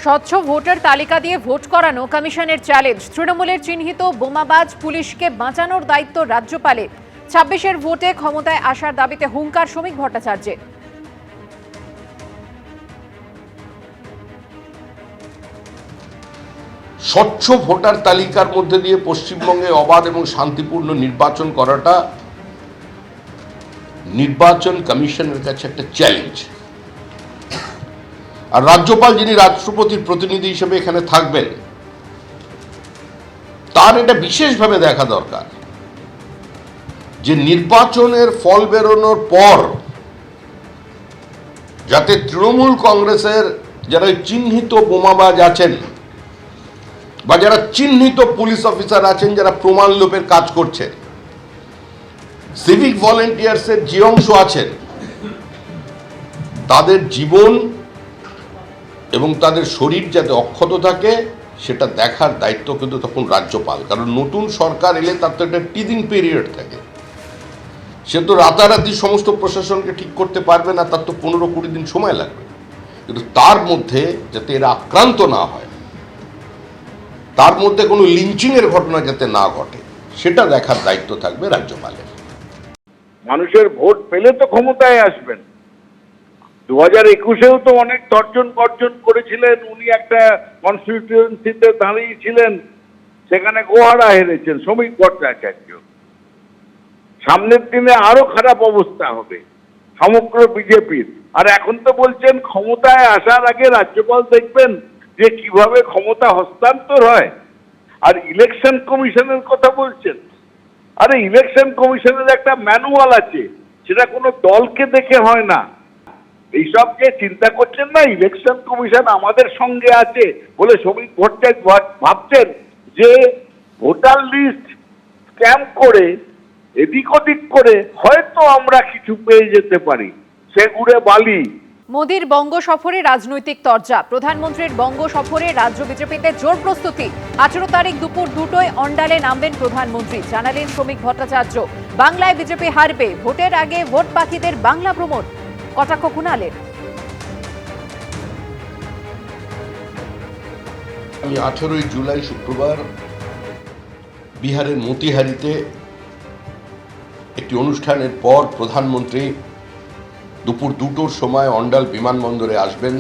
স্বচ্ছ ভোটার তালিকা দিয়ে ভোট করানো কমিশনের চ্যালেঞ্জ। তৃণমূলের চিহ্নিত বোমাবাজ পুলিশকে বাঁচানোর দায়িত্ব রাজ্যপালের। ২৬-এর ভোটে ক্ষমতায় আসার দাবিতে হুঙ্কার শ্রমিক ভট্টাচার্যের। স্বচ্ছ ভোটার তালিকার মধ্যে দিয়ে পশ্চিমবঙ্গে অবাধ এবং শান্তিপূর্ণ নির্বাচন করাটা নির্বাচন কমিশনের কাছে একটা চ্যালেঞ্জ। আর রাজ্যপাল, যিনি রাষ্ট্রপতির প্রতিনিধি হিসেবে এখানে থাকবেন, তার এটা বিশেষভাবে দেখা দরকার যে নির্বাচনের ফল বেরোনোর পর যাতে তৃণমূল কংগ্রেসের যারা চিহ্নিত বোমাবাজ আছেন বা যারা চিহ্নিত পুলিশ অফিসার আছেন, যারা প্রমাণ লোপের কাজ করছেন, সিভিক ভলেন্টিয়ার্সের যে অংশ আছেন, তাদের জীবন এবং তাদের শরীর যাতে অক্ষত থাকে সেটা দেখার দায়িত্ব কিন্তু তখন রাজ্যপাল। কারণ নতুন সরকার এলে তার তো একটা টিদিং পিরিয়ড থাকে, সে তো রাতারাতি সমস্ত প্রশাসনকে ঠিক করতে পারবে না, তার তো ১৫-২০ দিন সময় লাগবে। কিন্তু তার মধ্যে যাতে এরা আক্রান্ত না হয়, তার মধ্যে কোনো লিঞ্চিংয়ের ঘটনা যাতে না ঘটে, সেটা দেখার দায়িত্ব থাকবে রাজ্যপালের। মানুষের ভোট পেলে তো ক্ষমতায় আসবেন। 2021-এও তো অনেক তর্জন গর্জন করেছিলেন, উনি একটা কনস্টিটিউয়েন্সিতে দাঁড়িয়েছিলেন, সেখানে গোহারা হেরেছেন শ্রমিক ভট্টাচার্য। সামনের দিনে আরো খারাপ অবস্থা হবে সমগ্র বিজেপির। আর এখন তো বলছেন ক্ষমতায় আসার আগে রাজ্যপাল দেখবেন যে কিভাবে ক্ষমতা হস্তান্তর হয়। আর ইলেকশন কমিশনের কথা বলছেন, আরে ইলেকশন কমিশনের একটা ম্যানুয়াল আছে, সেটা কোনো দলকে দেখে হয় না। এইসব যে চিন্তা করছেন না ইলেকশন কমিশন আমাদের সঙ্গে আছে বলে শ্রমিক ভট্টাচার্য ভাবছেন যে ভোটার লিস্ট স্ক্যাম করে এদিক ওদিক করে হয়তো আমরা কিছু পেয়ে যেতে পারি, সে ঘুরে বালি। মোদির বঙ্গ সফরে রাজনৈতিক তরজা। প্রধানমন্ত্রীর বঙ্গ সফরে রাজ্য বিজেপিতে জোর প্রস্তুতি। 18 তারিখ দুপুর 2টোয় অন্ডালে নামবেন প্রধানমন্ত্রী, জানালেন শ্রমিক ভট্টাচার্য। বাংলায় বিজেপি হারবে, ভোটের আগে ভোট পাখিদের বাংলা ভ্রমণ, কটাক্ষ কুণালের। আমি 18ই জুলাই শুক্রবার বিহারের মতিহারিতে একটি অনুষ্ঠানের পর প্রধানমন্ত্রী দুপুর 2টোর সময় অন্ডাল বিমানবন্দরে আসবেন।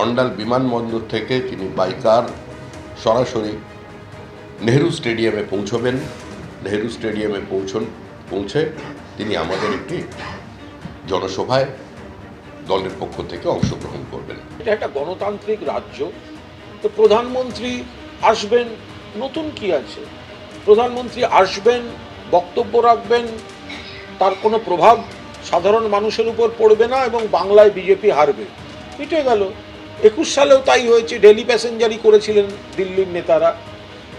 অন্ডাল বিমানবন্দর থেকে তিনি বাইকার সরাসরি নেহেরু স্টেডিয়ামে পৌঁছবেন। নেহেরু স্টেডিয়ামে পৌঁছে তিনি আমাদের একটি জনসভায় দলের পক্ষ থেকে অংশগ্রহণ করবেন। এটা একটা গণতান্ত্রিক রাজ্য, তো প্রধানমন্ত্রী আসবেন, নতুন কি আছে? প্রধানমন্ত্রী আসবেন, বক্তব্য রাখবেন, তার কোনো প্রভাব সাধারণ মানুষের উপর পড়বে না এবং বাংলায় বিজেপি হারবে, মিটে গেল। 21 সালেও তাই হয়েছে, ডেলি প্যাসেঞ্জারি করেছিলেন দিল্লির নেতারা।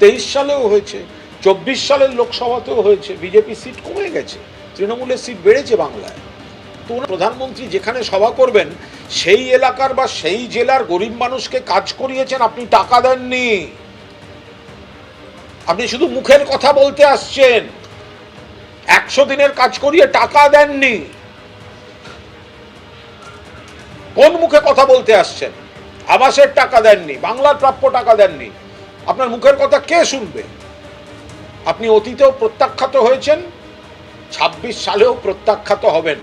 23 সালেও হয়েছে, 24 সালের লোকসভাতেও হয়েছে। বিজেপি সিট কমে গেছে, তৃণমূলের সিট বেড়েছে বাংলায়। তো প্রধানমন্ত্রী যেখানে সভা করবেন সেই এলাকার বা সেই জেলার গরিব মানুষকে কাজ করিয়েছেন, আপনি টাকা দেননি। আপনি শুধু মুখের কথা বলতে আসছেন, 100 দিনের কাজ করিয়ে টাকা দেননি। কোন মুখে কথা বলতে আসছেন? আবাসের টাকা দেননি, বাংলার প্রাপ্য টাকা দেননি। আপনার মুখের কথা কে শুনবে? আপনি অতীতেও প্রত্যাখ্যাত হয়েছেন, 26 সালেও প্রত্যাখ্যাত হবেন।